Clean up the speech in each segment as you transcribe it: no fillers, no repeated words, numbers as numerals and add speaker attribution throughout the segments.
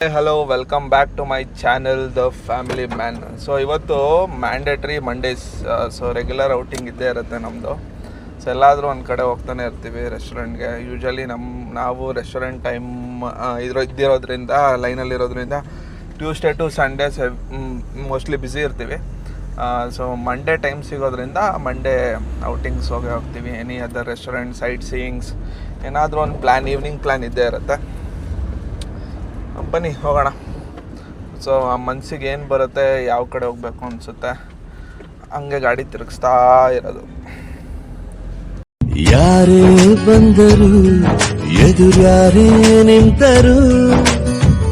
Speaker 1: Hello welcome back to my channel the family man. So ಇವತ್ತು mandatory Mondays. So regular outing ಇದ್ದೇ ಇರುತ್ತೆ ನಮ್ಮದು. So ಎಲ್ಲಾದರೂ ಒಂದು ಕಡೆ ಹೋಗ್ತಾನೆ ಇರ್ತೀವಿ ರೆಸ್ಟೋರೆಂಟ್ಗೆ. ಯೂಶ್ವಲಿ ನಾವು ರೆಸ್ಟೋರೆಂಟ್ ಟೈಮ್ ಇದ್ದಿರೋದ್ರಿಂದ ಲೈನಲ್ಲಿರೋದ್ರಿಂದ Tuesday to Sundays mostly busy ಇರ್ತೀವಿ. ಸೊ ಮಂಡೇ ಟೈಮ್ ಸಿಗೋದ್ರಿಂದ ಮಂಡೇ ಔಟಿಂಗ್ಸ್ ಹೋಗ್ತೀವಿ. Any other restaurant, sightseeings, ಏನಾದರೂ ಒಂದು ಈವ್ನಿಂಗ್ ಪ್ಲ್ಯಾನ್ ಇದ್ದೇ ಇರುತ್ತೆ. ಬನ್ನಿ ಹೋಗೋಣ. ಸೊ ಆ ಮನಸ್ಸಿಗೆ ಏನು ಬರುತ್ತೆ, ಯಾವ ಕಡೆ ಹೋಗ್ಬೇಕು ಅನಿಸುತ್ತೆ, ಹಂಗೆ ಗಾಡಿ ತಿರುಗಿಸ್ತಾ ಇರೋದು.
Speaker 2: ಯಾರೇ ಬಂದರು ಎದುರ್ಯಾರೇ ನಿಂತರು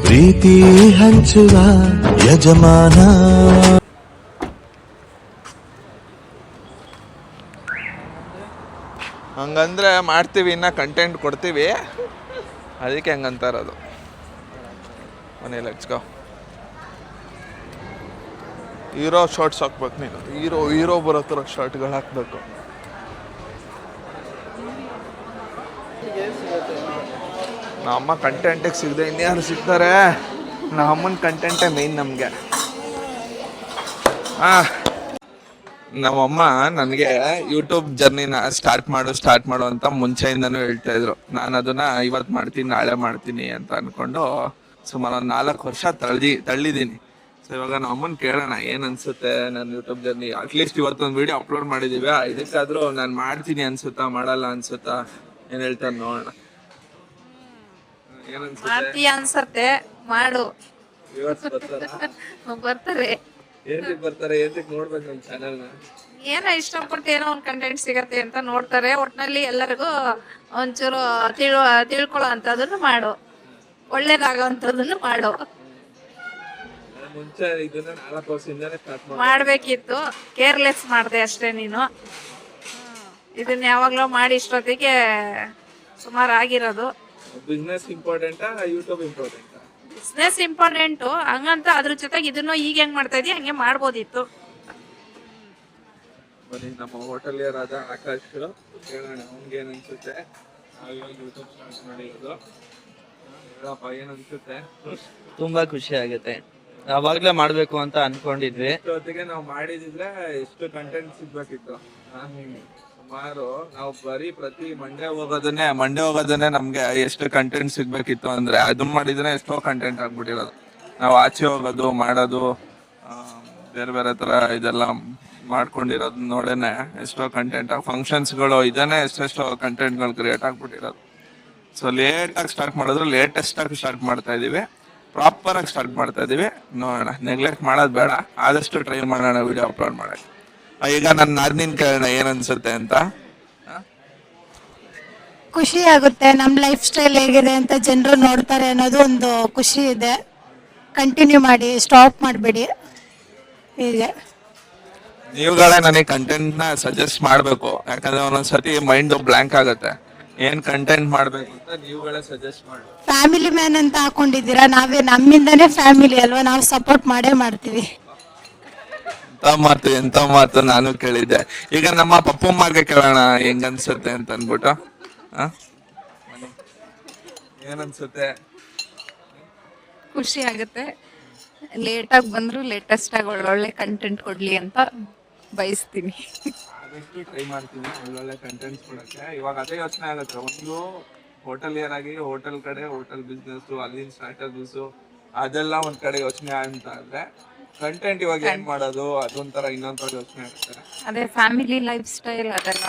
Speaker 2: ಪ್ರೀತಿ ಹಂಚುವ ಯಜಮಾನ.
Speaker 1: ಹಂಗಂದ್ರೆ ಮಾಡ್ತೀವಿ, ಇನ್ನು ಕಂಟೆಂಟ್ ಕೊಡ್ತೀವಿ, ಅದಕ್ಕೆ ಹಂಗಂತ ಇರೋದು. ಮನೆ ಲೆಟ್ಸ್ ಗೋ. ಹೀರೋ ಶಾರ್ಟ್ಸ್ ಹಾಕ್ಬೇಕು ನೀನು. ಹೀರೋ ಬರೋ ಥರ ಶಾರ್ಟ್ಗಳು ಹಾಕಬೇಕು. ನಮ್ಮ ಕಂಟೆಂಟಿಗೆ ಸಿಗದೆ ಇನ್ಯಾರು ಸಿಗ್ತಾರೆ? ನಮ್ಮನ ಕಂಟೆಂಟೇ ಮೇಯ್ನ್ ನಮಗೆ. ನಮ್ಮಮ್ಮ ನನಗೆ ಯೂಟ್ಯೂಬ್ ಜರ್ನಿನ ಸ್ಟಾರ್ಟ್ ಮಾಡು ಅಂತ ಮುಂಚೆಯಿಂದನೂ ಹೇಳ್ತಾ ಇದ್ರು. ನಾನು ಅದನ್ನ ಇವತ್ತು ಮಾಡ್ತೀನಿ, ನಾಳೆ ಮಾಡ್ತೀನಿ ಅಂತ ಅಂದ್ಕೊಂಡು ಸುಮಾರು ಒಂದು 4 ವರ್ಷ ತಳ್ಳಿದ್ದೀನಿ. ಸೊ ಇವಾಗ ನಮ್ಮ ಅಮ್ಮನ ಕೇಳೋಣ ಏನು ಅನ್ಸುತ್ತೆ ನನ್ನ ಯೂಟ್ಯೂಬ್ ಜರ್ನಿ. ಅಟ್ಲೀಸ್ಟ್ ಇವತ್ತೊಂದು ವಿಡಿಯೋ ಅಪ್ಲೋಡ್ ಮಾಡಿದ್ದೀವಿ, ಇದಕ್ಕಾದರೂ ನಾನು ಮಾಡ್ತೀನಿ ಅನ್ಸುತ್ತಾ, ಮಾಡಲ್ಲ ಅನ್ಸುತ್ತಾ, ಏನು ಹೇಳ್ತಾರೆ ನೋಡೋಣ.
Speaker 3: ಅನ್ಸತ್ತೆ ಮಾಡು. ಬರ್ತಾರೆ
Speaker 1: ಏನಕ್ಕೆ ನೋಡ್ಬೇಕು ನಮ್ಮ ಚಾನೆಲ್ನ?
Speaker 3: ಏನೋ ಇಷ್ಟಪಟ್ಟು ಏನೋ ಒಂದು ಕಂಟೆಂಟ್ ಸಿಗತ್ತೆ ಅಂತ ನೋಡ್ತಾರೆ. ಒಟ್ನಲ್ಲಿ ಎಲ್ಲರಿಗೂ ಒಂಚೂರು ತಿಳ್ಕೊಳ್ಳೋ ಅಂತದನ್ನು ಮಾಡು, ಒಳ್ಳೇದಾಗೋಂಥದ್ದನ್ನು ಮಾಡು.
Speaker 1: ಮುಂಚೆ ಇದನ್ನ 4 ವರ್ಷದಿಂದನೇ ಸ್ಟಾರ್ಟ್
Speaker 3: ಮಾಡ್ಬೇಕಿತ್ತು, ಕೇರ್ಲೆಸ್ ಮಾಡಿದೆ ಅಷ್ಟೇ ನೀನು. ಇದನ್ನ ಯಾವಾಗ್ಲೂ ಮಾಡಿ ಇಷ್ಟೊತ್ತಿಗೆ ಸುಮಾರು ಆಗಿರೋದು.
Speaker 1: ಬಿಸ್ನೆಸ್ ಇಂಪಾರ್ಟೆಂಟಾ, ಯೂಟ್ಯೂಬ್ ಇಂಪಾರ್ಟೆಂಟಾ?
Speaker 3: ಬಿಸ್ನೆಸ್ ಇಂಪಾರ್ಟೆಂಟು, ಹಂಗಂತ ಅದ್ರ ಜೊತೆಗೆ ಇದನ್ನು ಈಗ ಹೆಂಗ್ ಮಾಡ್ತಾ ಇದೀಯ ಹಂಗೆ ಮಾಡ್ಬೋದಿತ್ತು.
Speaker 1: ಬನ್ನಿ ನಮ್ಮ ಹೋಟೆಲಿಯರಾದ ಆಕಾಶ್ ಕೇಳೋಣ ಅವ್ನಿಗೆ ಏನು ಅನ್ಸುತ್ತೆ. ಯೂಟ್ಯೂಬ್ ಸ್ಟಾರ್ಟ್ ಮಾಡಿರೋದು ಏನು ಅನ್ಸುತ್ತೆ?
Speaker 4: ತುಂಬಾ ಖುಷಿ ಆಗುತ್ತೆ. ಅವಾಗ್ಲೇ ಮಾಡ್ಬೇಕು ಅಂತ ಅನ್ಕೊಂಡಿದ್ವಿ.
Speaker 1: ಜೊತೆಗೆ ನಾವು ಮಾಡಿದಿದ್ರೆ ಎಷ್ಟು ಕಂಟೆಂಟ್ ಸಿಗ್ಬೇಕಿತ್ತು. ಸುಮಾರು ನಾವು ಬರೀ ಪ್ರತಿ ಮಂಡೇ ಹೋಗೋದನ್ನೇ ನಮ್ಗೆ ಎಷ್ಟು ಕಂಟೆಂಟ್ ಸಿಗ್ಬೇಕಿತ್ತು ಅಂದ್ರೆ, ಅದನ್ನ ಮಾಡಿದ್ರೆ ಎಷ್ಟೋ ಕಂಟೆಂಟ್ ಆಗ್ಬಿಟ್ಟಿರೋದು. ನಾವು ಆಚೆ ಹೋಗೋದು, ಮಾಡೋದು, ಬೇರೆ ಬೇರೆ ತರ ಇದೆಲ್ಲ ಮಾಡ್ಕೊಂಡಿರೋದು ನೋಡೇನೆ ಎಷ್ಟೋ ಕಂಟೆಂಟ್, ಫಂಕ್ಷನ್ಸ್ಗಳು, ಇದನ್ನೇ ಎಷ್ಟೆಷ್ಟೋ ಕಂಟೆಂಟ್ಗಳು ಕ್ರಿಯೇಟ್ ಆಗ್ಬಿಟ್ಟಿರೋದು. ಸೊ ಲೇಟಾಗಿ ಸ್ಟಾರ್ಟ್ ಮಾಡಿದ್ರು, ಲೇಟೆಸ್ಟ್ ಆಗಿ ಸ್ಟಾರ್ಟ್ ಮಾಡ್ತಾ ಇದೀವಿ, ಪ್ರಾಪರ್ ಆಗಿ ಸ್ಟಾರ್ಟ್ ಮಾಡ್ತಾ ಇದೀವಿ. ನೋಡೋಣ, ನೆಗ್ಲೆಕ್ಟ್ ಮಾಡೋದು ಬೇಡ, ಆದಷ್ಟು ಟ್ರೈ ಮಾಡೋಣ ವಿಡಿಯೋ ಅಪ್ಲೋಡ್ ಮಾಡಕ್ಕೆ. ಈಗ ನನ್ನ ಕೇಳೋಣ ಏನ್ ಅನ್ಸುತ್ತೆ ಅಂತ.
Speaker 5: ಖುಷಿ ಆಗುತ್ತೆ. ನಮ್ಮ ಲೈಫ್ ಸ್ಟೈಲ್ ಹೇಗಿದೆ ಅಂತ ಜನರು ನೋಡ್ತಾರೆ ಅನ್ನೋದು ಒಂದು ಖುಷಿ ಇದೆ. ಕಂಟಿನ್ಯೂ ಮಾಡಿ, ಸ್ಟಾಪ್ ಮಾಡಬೇಡಿ. ಹೀಗೆ
Speaker 1: ನೀವುಗಳೇ ನನಗೆ ಕಂಟೆಂಟ್ ನ ಸಜೆಸ್ಟ್ ಮಾಡಬೇಕು, ಯಾಕಂದ್ರೆ ಒಂದೊಂದ್ಸತಿ ಮೈಂಡ್ ಬ್ಲಾಂಕ್ ಆಗುತ್ತೆ. ಏನ್ ಕಂಟೆಂಟ್ ಮಾಡ್ಬೇಕು ಅಂತ ನೀವುಗಳೇ ಸಜೆಸ್ಟ್ ಮಾಡಿ.
Speaker 5: ಫ್ಯಾಮಿಲಿ ಮ್ಯಾನ್ ಅಂತ ಹಾಕೊಂಡಿದ್ದೀರಾ, ನಮ್ಮಿಂದನೇ ಫ್ಯಾಮಿಲಿ ಅಲ್ವಾ, ನಾವು ಸಪೋರ್ಟ್ ಮಾಡೇ ಮಾಡ್ತೀವಿ.
Speaker 1: ಎಂತ ಮಾತು ನಾನು ಕೇಳಿದ್ದೆ. ಈಗ ನಮ್ಮ ಪಪ್ಪಮ್ಮಗೆ ಕೇಳೋಣ ಹೆಂಗ ಅನ್ಸುತ್ತೆ ಅಂತ ಅನ್ಬಿಟ್ಟು. ಏನನ್ಸುತ್ತೆ?
Speaker 3: ಖುಷಿ ಆಗುತ್ತೆ. ಲೇಟಾಗಿ ಬಂದ್ರು ಲೇಟೆಸ್ಟ್ ಆಗಿ ಒಳ್ಳೊಳ್ಳೆ ಕಂಟೆಂಟ್ ಕೊಡ್ಲಿ ಅಂತ ಬಯಸ್ತೀನಿ.
Speaker 1: ಆದಷ್ಟು ಟ್ರೈ ಮಾಡ್ತೀನಿ ಒಳ್ಳೊಳ್ಳೆ ಕಂಟೆಂಟ್ಸ್ ಕೊಡಕ್ಕೆ. ಇವಾಗ ಅದೇ ಯೋಚನೆ ಆಗುತ್ತೆ, ಒಂದು ಹೋಟೆಲಿಯರ್ ಆಗಿ ಹೋಟೆಲ್ ಕಡೆ, ಹೋಟೆಲ್ ಬಿಸ್ನೆಸ್, ಅಲ್ಲಿನ ಸ್ಟಾರ್ಟರ್ಸ್ ಅದೆಲ್ಲ ಒಂದ್ ಕಡೆ ಯೋಚನೆ ಅಂತ ಆದ್ರೆ, ಕಂಟೆಂಟ್ ಇವಾಗ ಏನ್ ಮಾಡೋದು ಅದೊಂಥರ ಇನ್ನೊಂಥರ ಯೋಚನೆ ಆಗುತ್ತೆ.
Speaker 3: ಅದೇ ಫ್ಯಾಮಿಲಿ ಲೈಫ್ ಸ್ಟೈಲ್ ಅದೆಲ್ಲ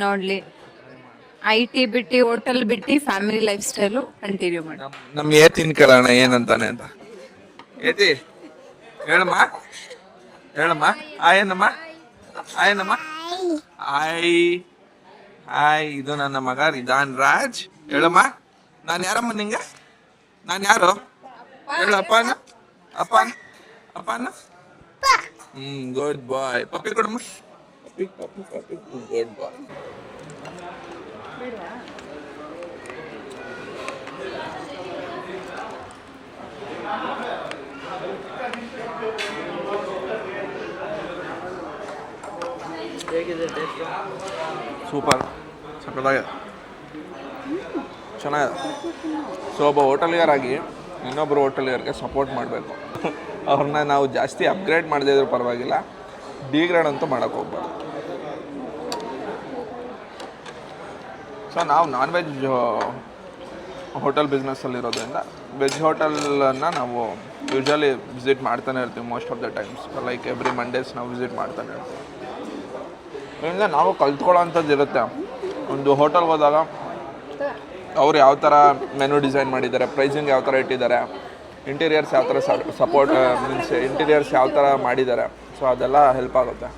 Speaker 3: ನೋಡ್ಲಿ. IT ಬಿಟ್ಟು, ಹೋಟೆಲ್ ಬಿಟ್ಟು ಫ್ಯಾಮಿಲಿ ಲೈಫ್ ಸ್ಟೈಲು ಕಂಟಿನ್ಯೂ ಮಾಡಿ.
Speaker 1: ನಮ್ ಏತಿನ್ ಕೇಳೋಣ ಏನಂತಾನೆ ಅಂತ. ಏತಿ ಹೇಳಮ್ಮ, ಆಯನಮ್ಮ, ಆಯ್. ಇದು ನನ್ನ ಮಗ ರಿದಾನ್ ರಾಜ್. ಹೇಳಮ್ಮ, ನಾನ್ ಯಾರಮ್ಮ ನಿಂಗೆ? ನಾನ್ ಯಾರು ಹೇಳು? ಅಪ್ಪನ. ಗುಡ್ ಬಾಯ್. ಪಪ್ಪಿ ಕೊಡಮ್ಮ. ಪಪ್ಪಿ ಗುಡ್ ಬಾಯ್. ಸೂಪರ್, ಸಕ್ಕತ್ತಾಗಿದೆ. ಚೆನ್ನಾಗಿದೆ. ಸೊ ಒಬ್ಬ ಹೋಟೆಲಿಗರಾಗಿ ಇನ್ನೊಬ್ಬರು ಹೋಟೆಲಿಗರಿಗೆ ಸಪೋರ್ಟ್ ಮಾಡಬೇಕು. ಅವ್ರನ್ನ ನಾವು ಜಾಸ್ತಿ ಅಪ್ಗ್ರೇಡ್ ಮಾಡದೇ ಇದ್ರೂ ಪರವಾಗಿಲ್ಲ, ಡಿಗ್ರೇಡ್ ಅಂತೂ ಮಾಡೋಕ್ಕೆ ಹೋಗ್ಬಾರ್ದು. ಸೊ ನಾವು ನಾನ್ ವೆಜ್ ಹೋಟೆಲ್ ಬಿಸ್ನೆಸ್ಸಲ್ಲಿರೋದ್ರಿಂದ ವೆಜ್ ಹೋಟೆಲನ್ನು ನಾವು ಯೂಶ್ವಲಿ ವಿಸಿಟ್ ಮಾಡ್ತಾನೆ ಇರ್ತೀವಿ. Most of the times like every Mondays ನಾವು ವಿಸಿಟ್ ಮಾಡ್ತಾನೆ ಇರ್ತೀವಿ. ಇದರಿಂದ ನಾವು ಕಲ್ತ್ಕೊಳ್ಳೋ ಅಂಥದ್ದು ಇರುತ್ತೆ. ಒಂದು ಹೋಟೆಲ್ಗೆ ಹೋದಾಗ ಅವ್ರು ಯಾವ ಥರ ಮೆನು ಡಿಸೈನ್ ಮಾಡಿದ್ದಾರೆ, ಪ್ರೈಸಿಂಗ್ ಯಾವ ಥರ ಇಟ್ಟಿದ್ದಾರೆ, ಇಂಟೀರಿಯರ್ಸ್ ಯಾವ ಥರ ಸಪೋರ್ಟ್ ಮೀನ್ಸ್ ಇಂಟೀರಿಯರ್ಸ್ ಯಾವ ಥರ ಮಾಡಿದ್ದಾರೆ, ಸೊ ಅದೆಲ್ಲ ಹೆಲ್ಪ್ ಆಗುತ್ತೆ.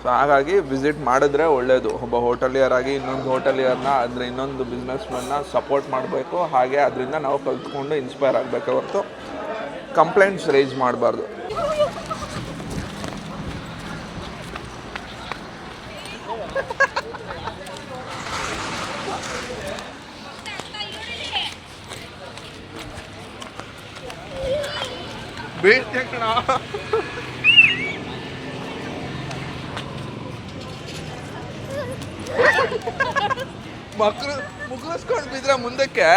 Speaker 1: ಸೊ ಹಾಗಾಗಿ ವಿಸಿಟ್ ಮಾಡಿದ್ರೆ ಒಳ್ಳೆಯದು. ಒಬ್ಬ ಹೋಟೆಲಿಯರಾಗಿ ಇನ್ನೊಂದು ಹೋಟೆಲಿಯರ್ನ ಅಂದರೆ ಇನ್ನೊಂದು ಬಿಸ್ನೆಸ್ಮನ್ನ ಸಪೋರ್ಟ್ ಮಾಡಬೇಕು. ಹಾಗೆ ಅದರಿಂದ ನಾವು ಕಲ್ತ್ಕೊಂಡು ಇನ್ಸ್ಪೈರ್ ಆಗಬೇಕೆ ಹೊರತು ಕಂಪ್ಲೇಂಟ್ಸ್ ರೈಸ್ ಮಾಡಬಾರ್ದು. ಮಕ್ಕಳು ಮುಗಿಸ್ಕೊಂಡು ಬಿದ್ರೆ ಮುಂದಕ್ಕೆ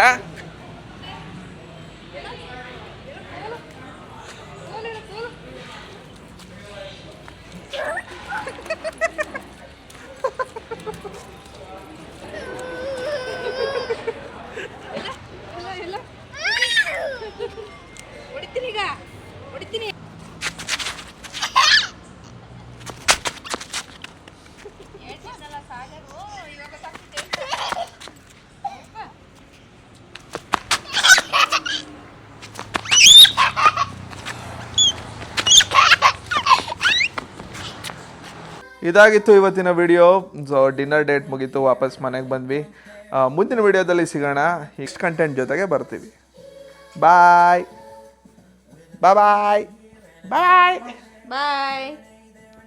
Speaker 1: ಇದಾಗಿತ್ತು ಇವತ್ತಿನ ವಿಡಿಯೋ. ಸೊ ಡಿನ್ನರ್ ಡೇಟ್ ಮುಗೀತು, ವಾಪಸ್ ಮನೆಗೆ ಬಂದ್ವಿ. ಮುಂದಿನ ವಿಡಿಯೋದಲ್ಲಿ ಸಿಗೋಣ. ಇಷ್ಟು ಕಂಟೆಂಟ್ ಜೊತೆಗೆ ಬರ್ತೀವಿ. ಬಾಯ್ ಬಾಯ್ ಬಾಯ್ ಬಾಯ್.